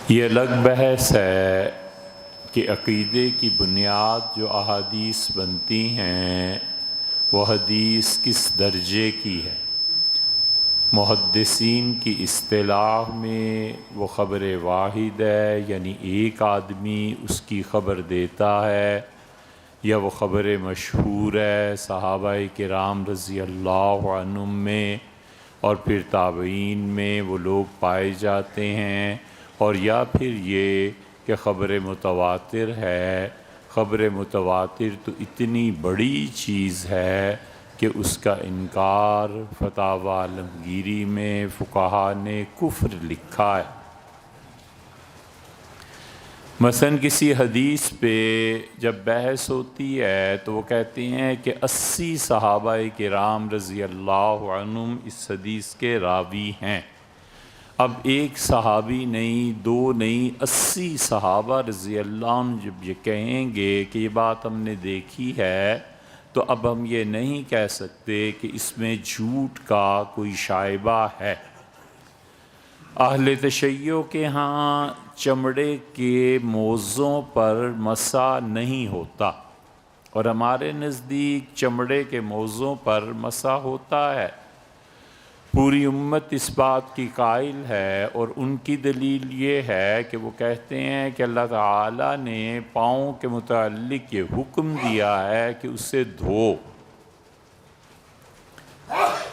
یہ الگ بحث ہے کہ عقیدے کی بنیاد جو احادیث بنتی ہیں وہ حدیث کس درجے کی ہے۔ محدثین کی اصطلاح میں وہ خبر واحد ہے، یعنی ایک آدمی اس کی خبر دیتا ہے، یا وہ خبر مشہور ہے صحابہ کرام رضی اللہ عنہم میں اور پھر تابعین میں وہ لوگ پائے جاتے ہیں، اور یا پھر یہ کہ خبر متواتر ہے۔ خبر متواتر تو اتنی بڑی چیز ہے کہ اس کا انکار فتاوی عالمگیری میں فقہا نے کفر لکھا ہے۔ مثلا کسی حدیث پہ جب بحث ہوتی ہے تو وہ کہتے ہیں کہ 80 صحابہ کرام رضی اللہ عنہم اس حدیث کے راوی ہیں۔ اب ایک صحابی نہیں، دو نہیں، 80 صحابہ رضی اللہ عنہ جب یہ کہیں گے کہ یہ بات ہم نے دیکھی ہے، تو اب ہم یہ نہیں کہہ سکتے کہ اس میں جھوٹ کا کوئی شائبہ ہے۔ اہل تشیع کے ہاں چمڑے کے موزوں پر مسح نہیں ہوتا، اور ہمارے نزدیک چمڑے کے موزوں پر مسح ہوتا ہے۔ پوری امت اس بات کی قائل ہے، اور ان کی دلیل یہ ہے کہ وہ کہتے ہیں کہ اللہ تعالیٰ نے پاؤں کے متعلق یہ حکم دیا ہے کہ اسے دھو،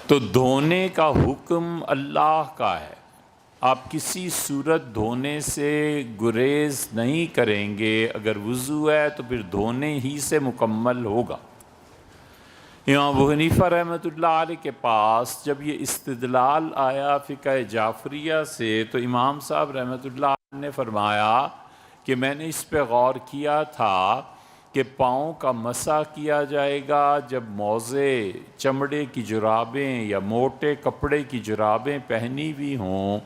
تو دھونے کا حکم اللہ کا ہے۔ آپ کسی صورت دھونے سے گریز نہیں کریں گے۔ اگر وضو ہے تو پھر دھونے ہی سے مکمل ہوگا۔ امام ابو حنیفہ رحمۃ اللہ علیہ کے پاس جب یہ استدلال آیا فقہ جعفریہ سے، تو امام صاحب رحمۃ اللہ علیہ نے فرمایا کہ میں نے اس پہ غور کیا تھا کہ پاؤں کا مسح کیا جائے گا جب موزے، چمڑے کی جرابیں یا موٹے کپڑے کی جرابیں پہنی ہوئی ہوں،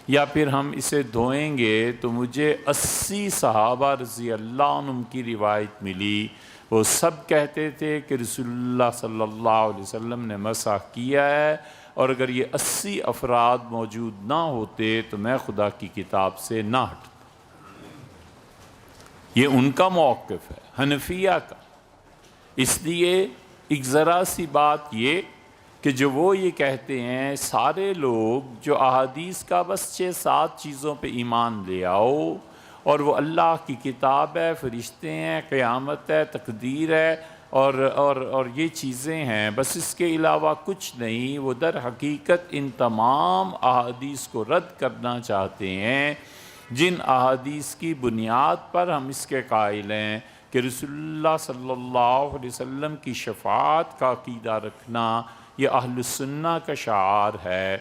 یا پھر ہم اسے دھوئیں گے۔ تو مجھے 80 صحابہ رضی اللہ عنہم کی روایت ملی، وہ سب کہتے تھے کہ رسول اللہ صلی اللہ علیہ وسلم نے مسح کیا ہے، اور اگر یہ 80 افراد موجود نہ ہوتے تو میں خدا کی کتاب سے نہ ہٹتا۔ یہ ان کا موقف ہے، حنفیہ کا۔ اس لیے ایک ذرا سی بات یہ کہ جو وہ یہ کہتے ہیں سارے لوگ جو احادیث کا بس 6-7 چیزوں پہ ایمان لے آؤ، اور وہ اللہ کی کتاب ہے، فرشتے ہیں، قیامت ہے، تقدیر ہے، اور یہ چیزیں ہیں، بس اس کے علاوہ کچھ نہیں، وہ در حقیقت ان تمام احادیث کو رد کرنا چاہتے ہیں، جن احادیث کی بنیاد پر ہم اس کے قائل ہیں کہ رسول اللہ صلی اللہ علیہ وسلم کی شفاعت کا عقیدہ رکھنا یہ اہل السنہ کا شعار ہے۔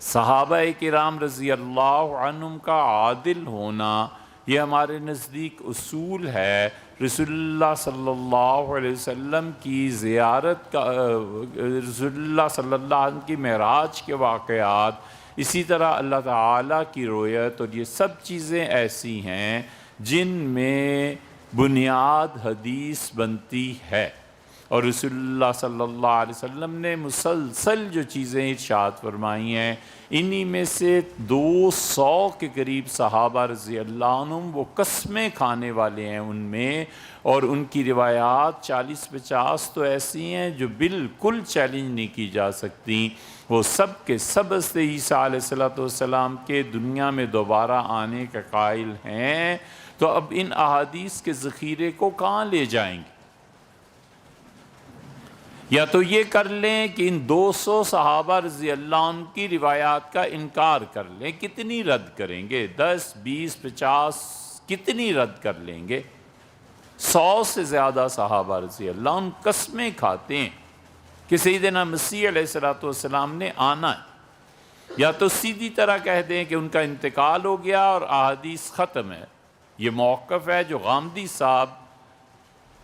صحابہ کرام رضی اللہ عنہم کا عادل ہونا یہ ہمارے نزدیک اصول ہے۔ رسول اللہ صلی اللہ علیہ وسلم کی زیارت کا، رسول اللہ صلی اللہ علیہ وسلم کی معراج کے واقعات، اسی طرح اللہ تعالیٰ کی رؤیت، اور یہ سب چیزیں ایسی ہیں جن میں بنیاد حدیث بنتی ہے، اور رسول اللہ صلی اللہ علیہ وسلم نے مسلسل جو چیزیں ارشاد فرمائی ہیں، انہی میں سے 200 کے قریب صحابہ رضی اللہ عنہم وہ قسمیں کھانے والے ہیں ان میں، اور ان کی روایات 40-50 تو ایسی ہیں جو بالکل چیلنج نہیں کی جا سکتی۔ وہ سب کے سب حضرت عیسیٰ علیہ السلام کے دنیا میں دوبارہ آنے کے قائل ہیں۔ تو اب ان احادیث کے ذخیرے کو کہاں لے جائیں گے؟ یا تو یہ کر لیں کہ ان 200 صحابہ رضی اللہ عنہ کی روایات کا انکار کر لیں، کتنی رد کریں گے؟ 10، 20، 50 کتنی رد کر لیں گے؟ 100 سے زیادہ صحابہ رضی اللہ عنہ قسمیں کھاتے ہیں کہ سیدنا مسیح علیہ السلام نے آنا ہے۔ یا تو سیدھی طرح کہہ دیں کہ ان کا انتقال ہو گیا اور احادیث ختم ہے۔ یہ موقف ہے جو غامدی صاحب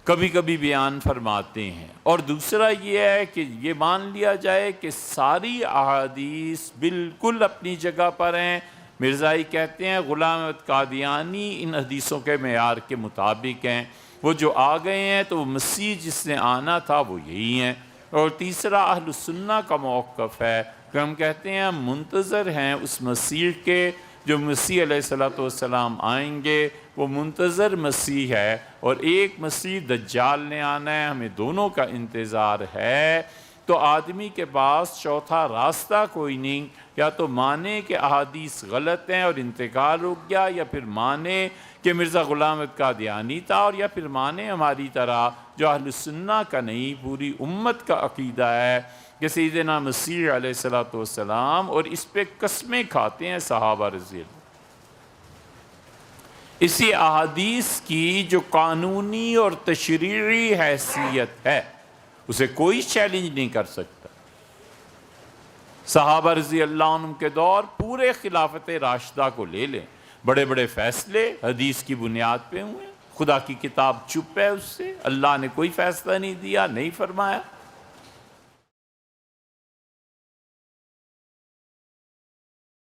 کبھی کبھی بیان فرماتے ہیں۔ اور دوسرا یہ ہے کہ یہ مان لیا جائے کہ ساری احادیث بالکل اپنی جگہ پر ہیں۔ مرزائی کہتے ہیں غلام احمد قادیانی ان حدیثوں کے معیار کے مطابق ہیں، وہ جو آ گئے ہیں تو وہ مسیح جس نے آنا تھا وہ یہی ہیں۔ اور تیسرا اہل السنہ کا موقف ہے کہ ہم کہتے ہیں ہم منتظر ہیں اس مسیح کے جو مسیح علیہ السلام آئیں گے وہ منتظر مسیح ہے، اور ایک مسیح دجال نے آنا ہے، ہمیں دونوں کا انتظار ہے۔ تو آدمی کے پاس چوتھا راستہ کوئی نہیں، یا تو مانے کہ احادیث غلط ہیں اور انتقال رک گیا، یا پھر مانے کہ مرزا غلام احمد قادیانی تھا، اور یا پھر مانے ہماری طرح جو اہل السنہ کا نہیں پوری امت کا عقیدہ ہے کہ سیدنا مسیح علیہ السلام، اور اس پہ قسمیں کھاتے ہیں صحابہ رضی اللہ۔ اسی احادیث کی جو قانونی اور تشریعی حیثیت ہے اسے کوئی چیلنج نہیں کر سکتا۔ صحابہ رضی اللہ عنہ کے دور پورے خلافت راشدہ کو لے لیں، بڑے بڑے فیصلے حدیث کی بنیاد پہ ہوئے، خدا کی کتاب چپ ہے اس سے، اللہ نے کوئی فیصلہ نہیں دیا، نہیں فرمایا۔